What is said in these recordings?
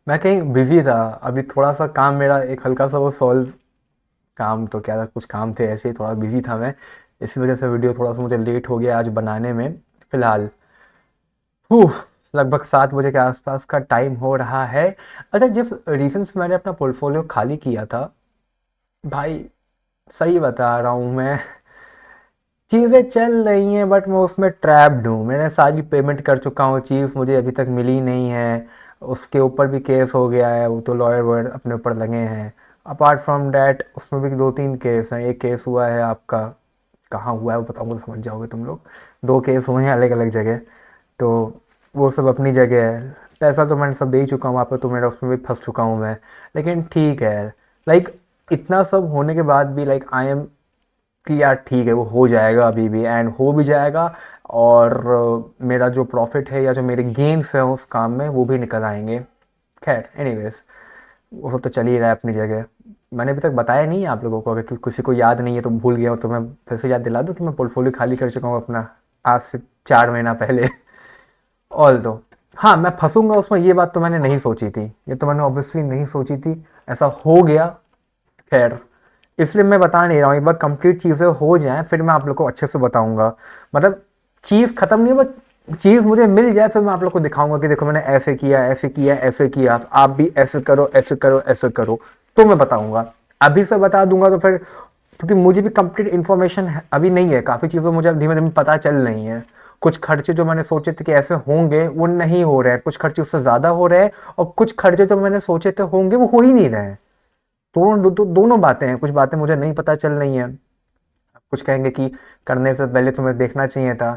मैं कहीं बिजी था। अभी थोड़ा सा काम मेरा एक हल्का सा वो सॉल्व, काम तो क्या था, कुछ काम थे ऐसे ही, थोड़ा बिजी था मैं। इसी वजह से वीडियो थोड़ा सा मुझे लेट हो गया आज बनाने में। फिलहाल उफ, लगभग 7 बजे के आसपास का टाइम हो रहा है। अच्छा, जिस रीजन से मैंने अपना पोर्टफोलियो खाली किया था भाई, सही बता रहा हूँ मैं, चीज़ें चल रही हैं बट मैं उसमें ट्रैप्ड हूँ। मैंने सारी पेमेंट कर चुका हूँ, चीज़ मुझे अभी तक मिली नहीं है। उसके ऊपर भी केस हो गया है, वो तो लॉयर वॉयर अपने ऊपर लगे हैं। अपार्ट फ्रॉम डैट उसमें भी 2-3 केस हैं। एक केस हुआ है आपका, कहाँ हुआ है वो बताऊँगा तो समझ जाओगे तुम लोग। 2 केस हुए हैं अलग अलग जगह। तो वो सब अपनी जगह है। पैसा तो मैंने सब दे ही चुका हूँ वहाँ पर, तो मेरा उसमें भी फंस चुका हूँ मैं। लेकिन ठीक है, लाइक इतना सब होने के बाद भी लाइक आई एम कि यार ठीक है, वो हो जाएगा अभी भी, एंड हो भी जाएगा। और मेरा जो प्रॉफिट है या जो मेरे गेन्स हैं उस काम में वो भी निकल आएंगे। खैर एनीवेज, वो सब तो चल ही रहा है अपनी जगह। मैंने अभी तक बताया नहीं है आप लोगों को, अगर किसी को याद नहीं है तो भूल गया हो तो मैं फिर से याद दिला दूँ कि मैं पोर्टफोलियो खाली कर चुका हूँ अपना, आज से 4 महीना पहले। ऑल दो, हाँ मैं फंसूंगा उसमें, ये बात तो मैंने नहीं सोची थी, ये तो मैंने ऑब्वियसली नहीं सोची थी। ऐसा हो गया। खैर, इसलिए मैं बता नहीं रहा हूँ, एक बार कंप्लीट चीज़ें हो जाएं फिर मैं आप लोग को अच्छे से बताऊंगा। मतलब चीज़ खत्म नहीं, बट चीज़ मुझे मिल जाए फिर मैं आप लोग को दिखाऊंगा कि देखो मैंने ऐसे किया, ऐसे किया, ऐसे किया, आप भी ऐसे करो, ऐसे करो, ऐसे करो। तो मैं बताऊंगा। अभी से बता दूंगा तो फिर, क्योंकि मुझे भी कंप्लीट इन्फॉर्मेशन अभी नहीं है, काफ़ी चीज़ें मुझे अब धीमे धीमे पता चल रही हैं। कुछ खर्चे जो मैंने सोचे थे कि ऐसे होंगे वो नहीं हो रहे हैं, कुछ खर्चे उससे ज़्यादा हो रहे हैं, और कुछ खर्चे जो मैंने सोचे थे होंगे वो हो ही नहीं रहे हैं। दोनों बातें हैं, कुछ बातें मुझे नहीं पता चल रही हैं। कुछ कहेंगे कि करने से पहले तुम्हें देखना चाहिए था।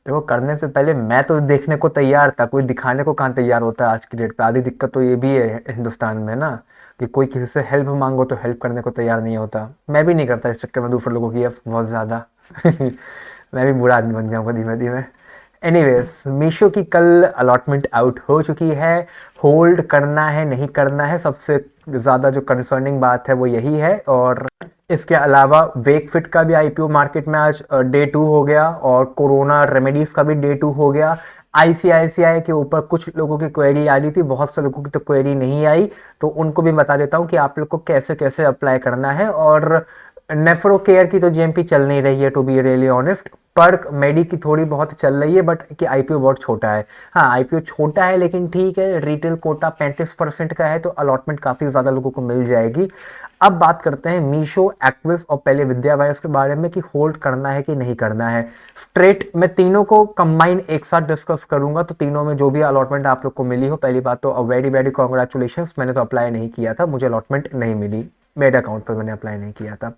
देखो, करने से पहले मैं तो देखने को तैयार था, कोई दिखाने को कहाँ तैयार होता है आज की डेट पे। आधी दिक्कत तो ये भी है हिंदुस्तान में ना, कि कोई किसी से हेल्प मांगो तो हेल्प करने को तैयार नहीं होता। मैं भी नहीं करता इस चक्कर में दूसरे लोगों की हेल्प बहुत ज़्यादा। मैं भी बुरा आदमी बन जाऊंगा धीमे धीमे। एनीवेज, मीशो की कल अलॉटमेंट आउट हो चुकी है। होल्ड करना है नहीं करना है, सबसे ज़्यादा जो कंसर्निंग बात है वो यही है। और इसके अलावा वेकफिट का भी आईपीओ मार्केट में आज डे 2 हो गया, और कोरोना रेमेडीज का भी डे 2 हो गया। आईसीआईसीआई के ऊपर कुछ लोगों की क्वेरी आ रही थी, बहुत से लोगों की तो क्वेरी नहीं आई। तो उनको भी बता देता हूँ कि आप लोग को कैसे कैसे अप्लाई करना है। और नेफ्रो केयर की तो जेएमपी चल नहीं रही है, टू बी रियली ऑनेस्ट। पर्क मेडी की थोड़ी बहुत चल रही है, बट कि आईपीओ बहुत छोटा है। हाँ, आईपीओ छोटा है लेकिन ठीक है, रिटेल कोटा 35% का है, तो अलॉटमेंट काफ़ी ज़्यादा लोगों को मिल जाएगी। अब बात करते हैं मीशो, एक्विस और पहले विद्या वायर्स के बारे में, कि होल्ड करना है कि नहीं करना है। स्ट्रेट मैं तीनों को कंबाइन एक साथ डिस्कस करूंगा। तो तीनों में जो भी अलॉटमेंट आप लोग को मिली हो, पहली बात तो वेरी वेरी कॉन्ग्रेचुलेशन, मैंने तो अप्लाई नहीं किया था, मुझे अलॉटमेंट नहीं मिली, मेरे अकाउंट पर मैंने अप्लाई नहीं किया था।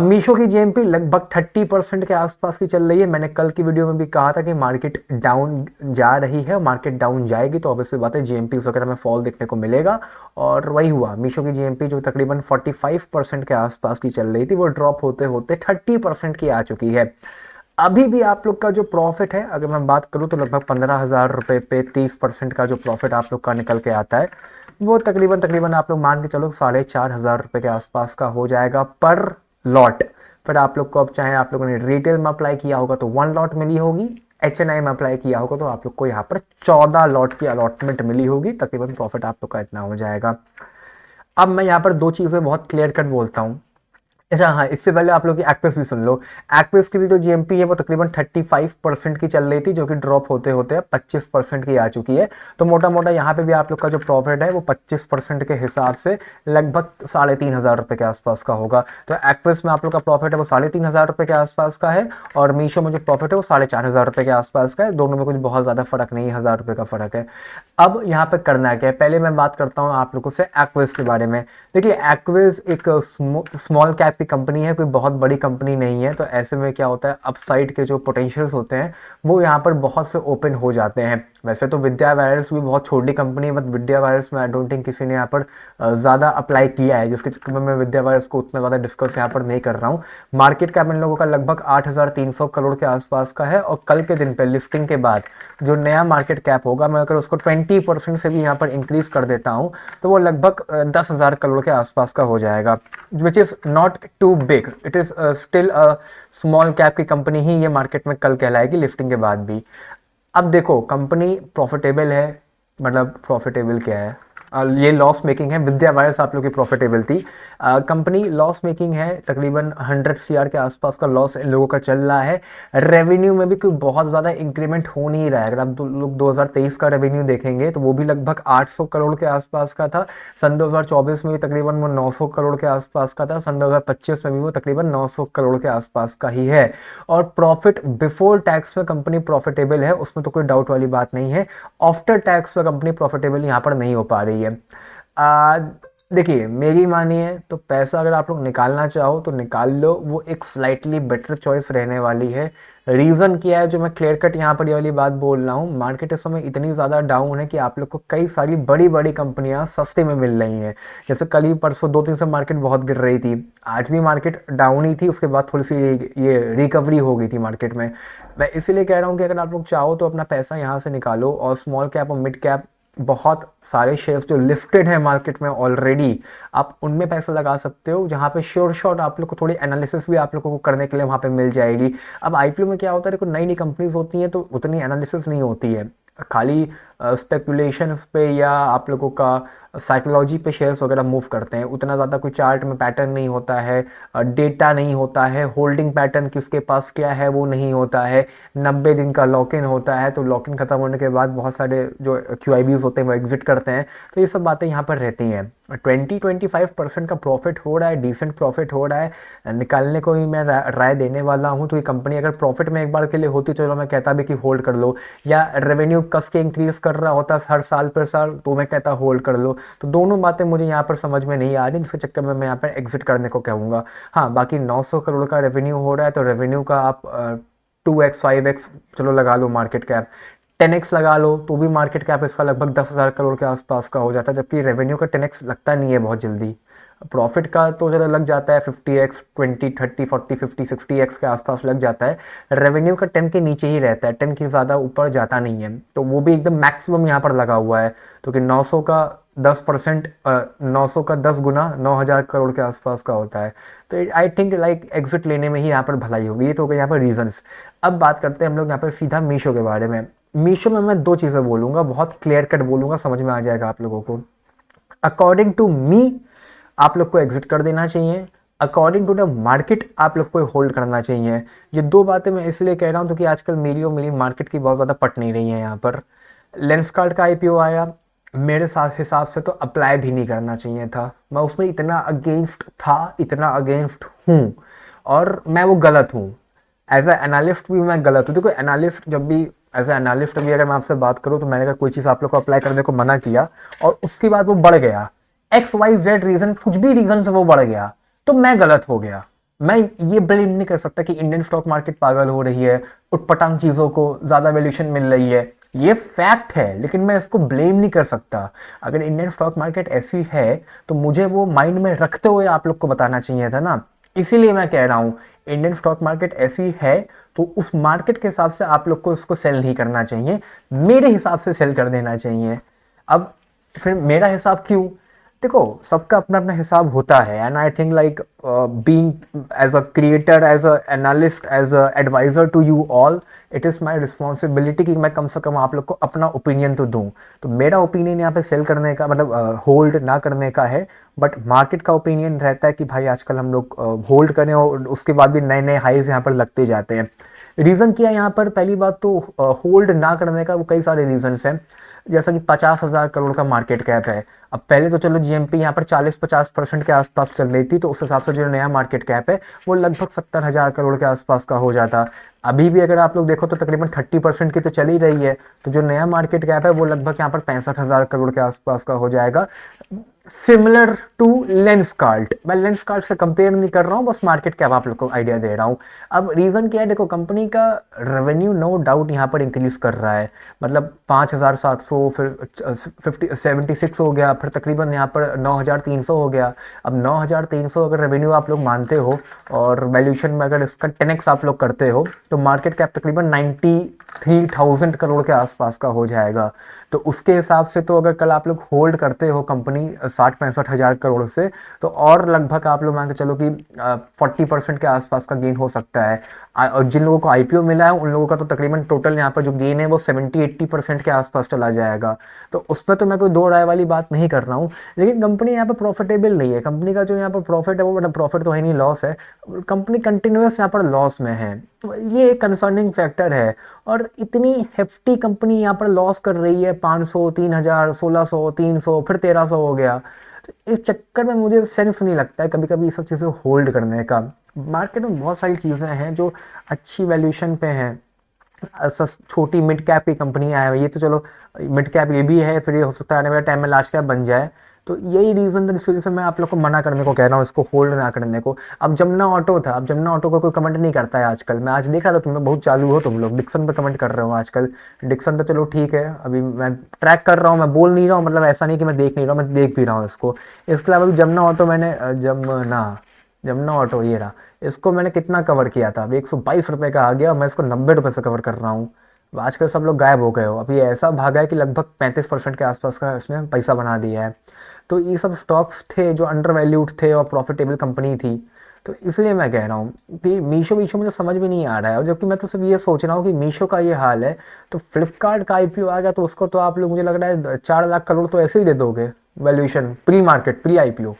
मीशो की जेएमपी लगभग 30% के आसपास की चल रही है। मैंने कल की वीडियो में भी कहा था कि मार्केट डाउन जा रही है, मार्केट डाउन जाएगी तो ऑब्वियसली बात है जेएमपी वगैरह में फॉल देखने को मिलेगा। और वही हुआ, मीशो की जेएमपी जो तकरीबन 45% के आसपास की चल रही थी, वो ड्रॉप होते होते 30% की आ चुकी है। अभी भी आप लोग का जो प्रॉफिट है, अगर मैं बात करूं तो लगभग 15,000 रुपये पे 30% का जो प्रॉफिट आप लोग का निकल के आता है, वो तकरीबन तकरीबन आप लोग मान के चलो 4,500 रुपये के आसपास का हो जाएगा पर लॉट। फिर आप लोग को, अब चाहे आप लोगों ने रिटेल में अप्लाई किया होगा तो 1 लॉट मिली होगी, एचएनआई में अप्लाई किया होगा तो आप लोग को यहाँ पर 14 लॉट की अलॉटमेंट मिली होगी, तकरीबन प्रॉफिट आप लोग का इतना हो जाएगा। अब मैं यहाँ पर दो चीज़ें बहुत क्लियर कट बोलता हूँ। अच्छा हाँ, इससे पहले आप लोग की एक्विस भी सुन लो। एक्विस की भी जो जीएमपी है वो तकरीबन 35% की चल रही थी, जो कि ड्रॉप होते होते 25% की आ चुकी है। तो मोटा मोटा यहाँ पे भी आप लोग का जो प्रॉफिट है वो 25% के हिसाब से लगभग 3,500 रुपये के आसपास का होगा। तो एक्विस में आप लोग का प्रॉफिट है वो 3,500 रुपये के आसपास का है, और मीशो में जो प्रॉफिट है वो 4,500 रुपये के आसपास का है। दोनों में कुछ बहुत ज़्यादा फर्क नहीं है, 1,000 रुपये का फर्क है। अब यहाँ पे करना क्या है, पहले मैं बात करता हूँ आप लोगों से एक्विस के बारे में। देखिए, एक्विस एक स्मॉल कैप की कंपनी है, कोई बहुत बड़ी कंपनी नहीं है। तो ऐसे में क्या होता है, अपसाइड के जो पोटेंशियल्स होते हैं वो यहाँ पर बहुत से ओपन हो जाते हैं। वैसे तो विद्या वायरस भी बहुत छोटी कंपनी है, बट विद्या वायरस में आई डोंट थिंक किसी ने यहाँ पर ज़्यादा अप्लाई किया है, जिसके चक्कर में मैं विद्या वायरस को उतना ज़्यादा डिस्कस यहाँ पर नहीं कर रहा हूँ। मार्केट कैप इन लोगों का लगभग 8,300 करोड़ के आसपास का है, और कल के दिन पे लिस्टिंग के बाद जो नया मार्केट कैप होगा, मैं अगर उसको 20% से भी यहाँ पर इंक्रीज कर देता हूँ तो वो लगभग 10,000 करोड़ के आसपास का हो जाएगा, which is not too big. It is still a small cap की कंपनी ही ये मार्केट में कल कहलाएगी लिफ्टिंग के बाद भी। अब देखो, कंपनी प्रॉफिटेबल है, मतलब प्रॉफिटेबल क्या है, ये लॉस मेकिंग है। विद्या वायर्स आप लोग की प्रॉफिटेबल थी। कंपनी लॉस मेकिंग है, तकरीबन 100 CR के आसपास का लॉस इन लोगों का चल रहा है। रेवेन्यू में भी कोई बहुत ज़्यादा इंक्रीमेंट हो नहीं रहा है। अगर आप लोग 2023 का रेवेन्यू देखेंगे तो वो भी लगभग 800 करोड़ के आसपास का था। सन 2024 में भी तकरीबन वो 900 करोड़ के आसपास का था। सन 2025 में भी वो तकरीबन 900 करोड़ के आसपास का ही है। और प्रॉफिट बिफोर टैक्स में कंपनी प्रॉफिटेबल है, उसमें तो कोई डाउट वाली बात नहीं है। आफ्टर टैक्स में कंपनी प्रॉफिटेबल यहाँ पर नहीं हो पा रही है। आ, देखिए, मेरी मानिए तो पैसा अगर आप लोग निकालना चाहो तो निकाल लो, वो एक स्लाइटली बेटर चॉइस रहने वाली है। रीज़न क्या है जो मैं क्लियर कट यहाँ पर ये वाली बात बोल रहा हूँ, मार्केट इस समय इतनी ज़्यादा डाउन है कि आप लोग को कई सारी बड़ी बड़ी कंपनियाँ सस्ते में मिल रही हैं। जैसे कल ही परसों 2 दिन से मार्केट बहुत गिर रही थी, आज भी मार्केट डाउन ही थी, उसके बाद थोड़ी सी ये रिकवरी हो गई थी मार्केट में। मैं इसीलिए कह रहा हूँ कि अगर आप लोग चाहो तो अपना पैसा यहाँ से निकालो, और स्मॉल कैप और मिड कैप बहुत सारे शेयर्स जो लिस्टेड हैं मार्केट में ऑलरेडी, आप उनमें पैसा लगा सकते हो, जहाँ पे श्योर शॉट आप लोग को थोड़ी एनालिसिस भी आप लोगों को करने के लिए वहाँ पे मिल जाएगी। अब आईपीओ में क्या होता है, देखो नई नई कंपनीज होती हैं तो उतनी एनालिसिस नहीं होती है, खाली स्पेकुलेशंस पे या आप लोगों का साइकोलॉजी पे शेयर्स वगैरह मूव करते हैं। उतना ज़्यादा कोई चार्ट में पैटर्न नहीं होता है, डेटा नहीं होता है, होल्डिंग पैटर्न किसके पास क्या है वो नहीं होता है। 90 दिन का लॉक इन होता है, तो लॉक इन खत्म होने के बाद बहुत सारे जो QIBs होते हैं वो एग्जिट करते हैं। तो ये सब बातें यहाँ पर रहती हैं। 20-25% का प्रॉफिट हो रहा है, डिसेंट प्रॉफिट हो रहा है, निकालने को ही मैं राय देने वाला हूँ। तो ये कंपनी अगर प्रॉफिट में एक बार के लिए होती, चलो मैं कहता भी कि होल्ड कर लो, या रेवेन्यू कस के इंक्रीज कर रहा होता हर साल पर साल, तो मैं कहता होल्ड कर लो। तो दोनों बातें मुझे यहाँ पर समझ में नहीं आ रही, जिसके चक्कर में मैं यहाँ पर एग्जिट करने को कहूँगा। हाँ, बाकी 900 करोड़ का रेवेन्यू हो रहा है, तो रेवेन्यू का आप 2x 5x चलो लगा लो, मार्केट कैप 10x लगा लो, तो भी मार्केट कैप इसका लगभग 10,000 करोड़ के आसपास का हो जाता है, जबकि रेवेन्यू का 10x लगता नहीं है बहुत जल्दी। प्रॉफिट का तो ज़रा लग जाता है 50x 20 30 40 50 60x के आसपास लग जाता है। रेवेन्यू का 10 के नीचे ही रहता है, 10 के ज़्यादा ऊपर जाता नहीं है, तो वो भी एकदम मैक्सिमम यहाँ पर लगा हुआ है। तो कि 900 का 10%, 900 का 10 गुना 9,000 करोड़ के आसपास का होता है। तो आई थिंक लाइक एग्जिट लेने में ही यहाँ पर भलाई होगी। ये तो हो गई यहाँ पर रीजंस। अब बात करते हैं हम लोग यहाँ पर सीधा मीशो के बारे में। मीशो में मैं 2 चीज़ें बोलूँगा, बहुत क्लियर कट बोलूँगा, समझ में आ जाएगा आप लोगों को। अकॉर्डिंग टू मी आप लोग को एग्जिट कर देना चाहिए, अकॉर्डिंग टू द मार्केट आप लोग को होल्ड करना चाहिए। ये 2 बातें मैं इसलिए कह रहा हूँ क्योंकि आजकल मेरी और मेरी मार्केट की बहुत ज़्यादा पट नहीं रही है। यहाँ पर लेंसकार्ट का IPO आया, मेरे साथ हिसाब से तो अप्लाई भी नहीं करना चाहिए था। मैं उसमें इतना अगेंस्ट था, इतना अगेंस्ट हूँ, और मैं वो गलत हूँ। एज ए एनालिस्ट भी मैं गलत हूँ। देखो एनालिस्ट जब भी, एज ए एनालिस्ट भी अगर मैं आपसे बात करूँ तो मैंने कहा कोई चीज़ आप लोग को अप्लाई करने को मना किया और उसके बाद वो बढ़ गया, XYZ रीजन, कुछ भी रीजन से वो बढ़ गया, तो मैं गलत हो गया। मैं ये ब्लेम नहीं कर सकता कि इंडियन स्टॉक मार्केट पागल हो रही है, उटपटांग चीज़ों को ज़्यादा वैल्यूएशन मिल रही है, ये फैक्ट है, लेकिन मैं इसको ब्लेम नहीं कर सकता। अगर इंडियन स्टॉक मार्केट ऐसी है तो मुझे वो माइंड में रखते हुए आप लोग को बताना चाहिए था ना। इसीलिए मैं कह रहा हूँ इंडियन स्टॉक मार्केट ऐसी है तो उस मार्केट के हिसाब से आप लोग को इसको सेल नहीं करना चाहिए, मेरे हिसाब से सेल कर देना चाहिए। अब फिर मेरा हिसाब क्यों? देखो सबका अपना अपना हिसाब होता है, and I think like being as a creator, as an analyst, as an adviser to you all, it is my responsibility कि मैं कम से कम आप लोग को अपना ओपिनियन तो दूं। तो मेरा ओपिनियन यहाँ पे सेल करने का मतलब होल्ड ना करने का है, बट मार्केट का ओपिनियन रहता है कि भाई आजकल हम लोग होल्ड करें, और उसके बाद भी नए नए हाईज यहाँ पर लगते जाते हैं। रीज़न क्या है यहाँ पर? पहली बात तो होल्ड ना करने का वो कई सारे रीजंस हैं, जैसा कि 50,000 करोड़ का मार्केट कैप है। अब पहले तो चलो GMP यहाँ पर 40-50% के आसपास चल रही थी, तो उस हिसाब से जो नया मार्केट कैप है वो लगभग 70,000 करोड़ के आसपास का हो जाता। अभी भी अगर आप लोग देखो तो तकरीबन 30% की तो चल ही रही है, तो जो नया मार्केट कैप है वो लगभग यहाँ पर 65,000 करोड़ के आसपास का हो जाएगा। सिमिलर टू लेंसकार्ट, मैं लेंसकार्ट से कंपेयर नहीं कर रहा हूँ, बस मार्केट कैप आप लोग को आइडिया दे रहा हूँ। अब रीज़न क्या है? देखो कंपनी का रेवेन्यू नो डाउट यहाँ पर इंक्रीज कर रहा है, मतलब 5,700, फिर 76 हो गया, फिर तकरीबन यहाँ पर 9,300 हो गया। अब 9,300 अगर रेवेन्यू आप लोग मानते हो और वैल्यूएशन में अगर इसका 10x आप लोग करते हो, तो मार्केट कैप तकरीबन 93,000 करोड़ के आसपास का हो जाएगा। तो उसके हिसाब से तो अगर कल आप लोग होल्ड करते हो कंपनी 60-65 हज़ार करोड़ से, तो और लगभग आप लोग मान के चलो कि 40% के आसपास का गेन हो सकता है। और जिन लोगों को आईपीओ मिला है उन लोगों का तो तकरीबन टोटल यहाँ पर जो गेन है वो 70-80% के आसपास चला जाएगा। तो उसमें तो मैं कोई दो राय वाली बात नहीं कर रहा हूँ, लेकिन कंपनी यहाँ पर प्रॉफिटेबल नहीं है। कंपनी का जो यहाँ पर प्रॉफिट है वो मतलब प्रॉफिट तो है नहीं, लॉस है। कंपनी कंटिन्यूस यहाँ पर लॉस में है, तो ये एक कंसर्निंग फैक्टर है। और इतनी हेफ्टी कंपनी यहाँ पर लॉस कर रही है, 500, 3000, 1600, 300, फिर 1300 हो गया। तो इस चक्कर में मुझे सेंस नहीं लगता है कभी कभी ये सब चीज़ें होल्ड करने का। मार्केट में बहुत सारी चीज़ें हैं जो अच्छी वैल्यूएशन पे हैं। छोटी मिड कैप की कंपनियां हैं, ये तो चलो मिड कैप ये भी है, फिर ये हो सकता है आने वाले टाइम में लार्ज कैप बन जाए। तो यही रीज़न था, इस वजह से मैं आप लोग को मना करने को कह रहा हूँ, इसको होल्ड ना करने को। अब जमुना ऑटो था, अब जमुना ऑटो को कोई कमेंट नहीं करता है आजकल। मैं आज देख रहा था तुम लोग बहुत चालू हो, तुम लोग डिक्सन पे कमेंट कर रहे हो आजकल। डिक्सन तो चलो ठीक है, अभी मैं ट्रैक कर रहा हूँ, मैं बोल नहीं रहा हूँ, मतलब ऐसा नहीं कि मैं देख नहीं रहा हूँ, मैं देख भी रहा हूँ इसको। इसके अलावा भी जमुना ऑटो मैंने जमुना ऑटो ये रहा, इसको मैंने कितना कवर किया था, अभी 122 रुपये का आ गया, मैं इसको 90 रुपये से कवर कर रहा हूँ। अब आजकल सब लोग गायब हो गए हो, अभी ऐसा भागा है कि लगभग 35% के आसपास का इसने पैसा बना दिया है। तो ये सब स्टॉक्स थे जो अंडर वैल्यूड थे और प्रॉफिटेबल कंपनी थी। तो इसलिए मैं कह रहा हूँ कि मीशो मीशो मुझे समझ में नहीं आ रहा है। और जबकि मैं तो सिर्फ ये सोच रहा हूँ कि मीशो का ये हाल है, तो फ्लिपकार्ट का आईपीओ आ गया, तो उसको तो आप लोग मुझे लग रहा है 4 लाख करोड़ तो ऐसे ही दे दोगे valuation, pre market, pre IPO.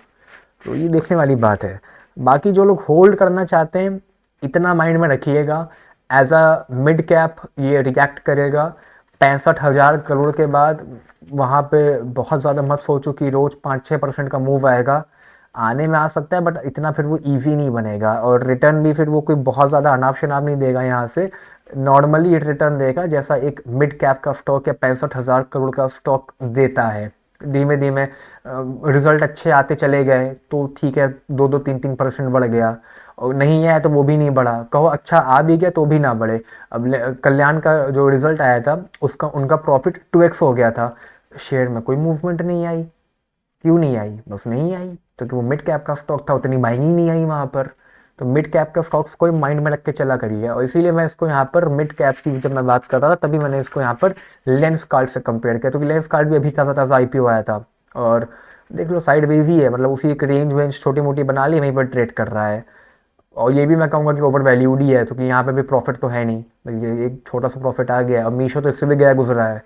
तो ये देखने वाली बात है। बाकी जो लोग होल्ड करना चाहते हैं, इतना माइंड में रखिएगा, एज अ मिड कैप ये रिएक्ट करेगा 65 हज़ार करोड़ के बाद। वहाँ पे बहुत ज़्यादा मत सोचो कि रोज़ 5-6% का मूव आएगा, आने में आ सकता है, बट इतना फिर वो इजी नहीं बनेगा। और रिटर्न भी फिर वो कोई बहुत ज़्यादा अनाप शनाप नहीं देगा यहाँ से, नॉर्मली रिटर्न देगा जैसा एक मिड कैप का स्टॉक या 65 हज़ार करोड़ का स्टॉक देता है। धीमे धीमे रिजल्ट अच्छे आते चले गए तो ठीक है, 2-3% बढ़ गया, और नहीं है तो वो भी नहीं बढ़ा, कहो अच्छा आ भी गया तो भी ना बढ़े। अब कल्याण का जो रिजल्ट आया था उसका उनका प्रॉफिट 2x हो गया था, शेयर में कोई मूवमेंट नहीं आई। क्यों नहीं आई? बस नहीं आई, क्योंकि वो मिड कैप का स्टॉक था, उतनी बाइंग ही नहीं आई वहाँ पर। तो मिड कैप का स्टॉक्स को माइंड में रख के चला करिए, और इसीलिए मैं इसको यहाँ पर मिड कैप की जब मैं बात कर रहा था तभी मैंने इसको यहाँ पर लेंस कार्ड से कंपेयर किया, क्योंकि लेंस कार्ड भी अभी ताज़ा ताज़ा आईपीओ आया था। और देख लो साइड वेज ही है, मतलब उसी एक रेंज वेंज छोटी मोटी बना ली, वहीं पर ट्रेड कर रहा है। और ये भी मैं कहूँगा कि ओवर वैल्यूड ही है, क्योंकि यहाँ पे भी प्रॉफिट तो है नहीं, ये एक छोटा सा प्रॉफिट आ गया है। और मीशो तो इससे भी गया गुजरा है।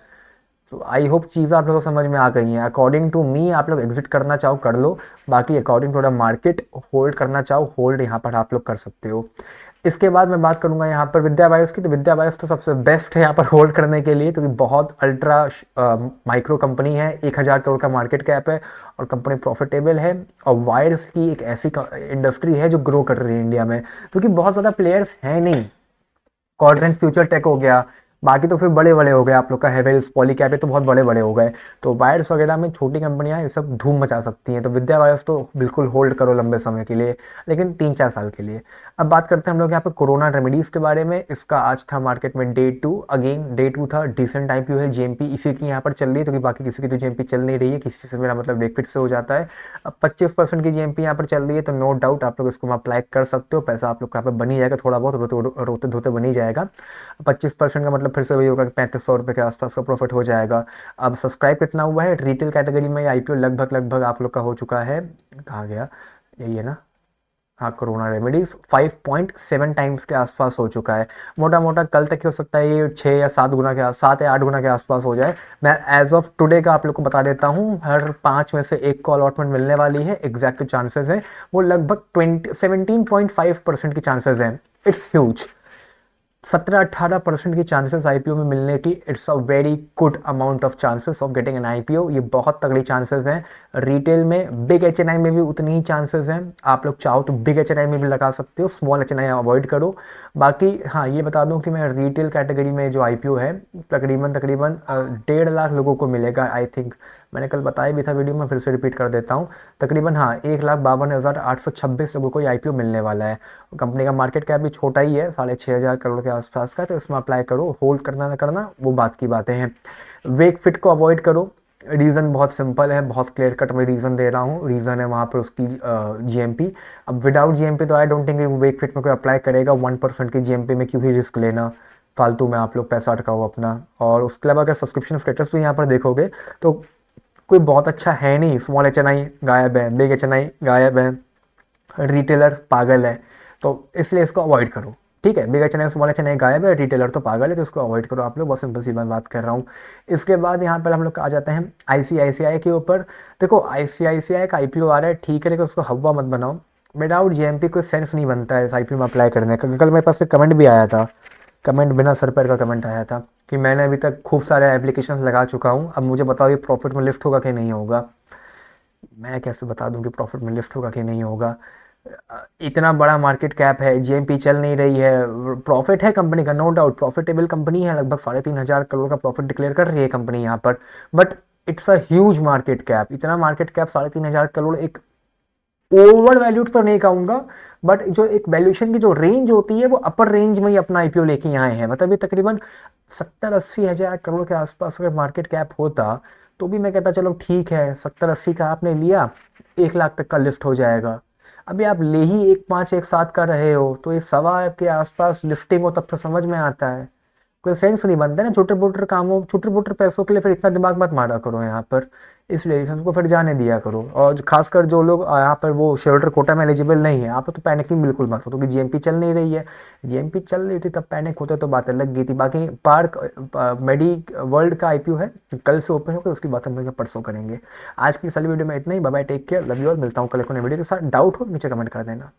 तो आई होप चीज़ें आप लोगों को समझ में आ गई हैं। अकॉर्डिंग टू मी आप लोग एग्जिट करना चाहो कर लो, बाकी according to the market hold करना चाहो होल्ड यहाँ पर आप लोग कर सकते हो। इसके बाद मैं बात करूँगा यहाँ पर विद्या बायोस की। तो विद्या बायोस तो सबसे बेस्ट है यहाँ पर होल्ड करने के लिए, क्योंकि बहुत अल्ट्रा माइक्रो कंपनी है, 1000 करोड़ का मार्केट कैप है, और कंपनी प्रॉफिटेबल है। और वायर्स की एक ऐसी इंडस्ट्री है जो ग्रो कर रही है इंडिया में, क्योंकि बहुत ज़्यादा प्लेयर्स हैं नहीं। क्वाड्रेंट फ्यूचर टेक हो गया, बाकी तो फिर बड़े बड़े हो गए, आप लोग का हेवेल्स, पॉलीकैब, तो बहुत बड़े बड़े हो गए। तो वायर्स वगैरह में छोटी कंपनियां ये सब धूम मचा सकती हैं। तो विद्या वायर्स तो बिल्कुल होल्ड करो लंबे समय के लिए, लेकिन 3-4 साल के लिए। अब बात करते हैं हम लोग यहाँ पे कोरोना रेमेडीज़ के बारे में। इसका आज था मार्केट में डे 2, अगेन डे 2 था, डिसेंट आईपीओ है, जीएमपी इसी की यहाँ पर चल रही है, क्योंकि बाकी किसी की तो जीएमपी चल नहीं रही है, किसी से मेरा मतलब वेकफिट से हो जाता है। अब 25% की जीएमपी यहाँ पर चल रही है, तो नो डाउट आप लोग इसको अप्लाई कर सकते हो, पैसा आप लोग को यहाँ पर बनी जाएगा, थोड़ा बहुत रोते धोते बनी जाएगा। 25% का मतलब फिर से वही होगा कि 3500 रुपये के आसपास का प्रॉफिट हो जाएगा। अब सब्सक्राइब कितना हुआ है रिटेल कैटेगरी में, आईपीओ लगभग आप लोग का हो चुका है, कहाँ गया, यही है ना, हाँ, कोरोना रेमेडीज 5.7 टाइम्स के आसपास हो चुका है। मोटा मोटा कल तक हो सकता है ये 6 या 7 गुना के 7 या 8 गुना के आसपास हो जाए। मैं एज ऑफ टुडे का आप लोग को बता देता हूँ, हर 5 में से 1 को अलॉटमेंट मिलने वाली है, एग्जैक्ट चांसेस है वो लगभग 17.5% की चांसेस हैं। It's huge. 17-18% की चांसेस आईपीओ में मिलने की, it's a very good amount of chances of getting an IPO, ये बहुत तगड़ी चांसेस हैं। रिटेल में बिग एचएनआई में भी उतनी ही चांसेस हैं, आप लोग चाहो तो बिग एचएनआई में भी लगा सकते हो, स्मॉल एचएनआई अवॉइड करो। बाकी हाँ, ये बता दूं कि मैं रिटेल कैटेगरी में जो आईपीओ है तकरीबन 1.5 लाख लोगों को मिलेगा। आई थिंक मैंने कल बताया भी था वीडियो में, फिर से रिपीट कर देता हूँ, तकरीबन हाँ 1,52,826 लोगों को आईपीओ मिलने वाला है। कंपनी का मार्केट कैप भी छोटा ही है, 6,500 करोड़ के आसपास का, तो इसमें अप्लाई करो, होल्ड करना ना करना वो बात की बातें हैं। वेक फिट को अवॉइड करो, रीज़न बहुत सिंपल है, बहुत क्लियर कट में रीज़न दे रहा हूँ, रीज़न है वहाँ पर उसकी जीएमपी। अब विदाउट जीएमपी तो I don't think wake fit में कोई अप्लाई करेगा, 1% की जीएमपी में क्यों ही रिस्क लेना, फालतू में आप लोग पैसा अटकाओ अपना। और उसके अलावा अगर सब्सक्रिप्शन स्टेटस भी यहाँ पर देखोगे तो कोई बहुत अच्छा है नहीं, स्मॉल एच एन आई गायब है, बिग एच एन आई गायब है, रिटेलर पागल है, तो इसलिए इसको अवॉइड करो। ठीक है, big H N I small H N I गायब है, रिटेलर तो पागल है, तो इसको अवॉइड करो आप लोग। बहुत सिंपल सी बात कर रहा हूँ। इसके बाद यहाँ पर हम लोग आ जाते हैं आईसीआईसीआई के ऊपर। देखो आईसीआईसीआई का आईपीओ आ रहा है, ठीक है, लेकिन उसको हवा मत बनाओ। विदाउट जेएमपी कोई सेंस नहीं बनता है इस आईपीओ में अप्लाई करने का। कल मेरे पास एक कमेंट भी आया था, कमेंट बिना सर पैर का कमेंट आया था कि मैंने अभी तक खूब सारे एप्लीकेशन लगा चुका हूँ, अब मुझे बताओ ये प्रॉफिट में लिस्ट होगा कि नहीं होगा। मैं कैसे बता दूं कि प्रॉफिट में लिस्ट होगा कि नहीं होगा। इतना बड़ा मार्केट कैप है, जेएमपी चल नहीं रही है, प्रॉफिट है कंपनी का, नो डाउट प्रॉफिटेबल कंपनी है, लगभग 3,500 करोड़ का प्रॉफिट डिक्लेयर कर रही है कंपनी यहाँ पर। But it's a huge market cap. इतना मार्केट कैप 3,500 करोड़ एक ओवर वैल्यूड तो नहीं कहूंगा, बट जो एक वैल्यूएशन की जो रेंज होती है वो अपर रेंज में ही अपना आईपीओ लेके आए हैं। मतलब ये तकरीबन 70-80 हज़ार करोड़ के आसपास अगर मार्केट कैप होता तो भी मैं कहता चलो ठीक है, 70-80 का आपने लिया, 1 लाख तक का लिस्ट हो जाएगा। अभी आप ले ही 1.5 1.7 का रहे हो, तो ये 1.25 के आसपास लिस्टिंग हो तब तो समझ में आता है। कोई सेंस नहीं बनता ना छोटे मोटे कामों, छोटे मोटे पैसों के लिए फिर इतना दिमाग मत मारा करो यहाँ पर। इसलिए सबको फिर जाने दिया करो। और खासकर जो लोग यहाँ पर वो शेयर होल्डर कोटा में एलिजिबल नहीं है, आप तो पैनिकिंग बिल्कुल मत हो, क्योंकि जीएमपी चल नहीं रही है। जीएमपी चल रही थी तब पैनिक होते तो बात अलग गई थी। बाकी पार्क मेडी वर्ल्ड का आईपीओ है, कल से ओपन होगा, उसकी बात हम लोग परसों करेंगे। आज की सारी वीडियो में इतना ही। Bye bye, take care, love you all. मिलता हूँ कल एक नई वीडियो के साथ। डाउट हो नीचे कमेंट कर देना।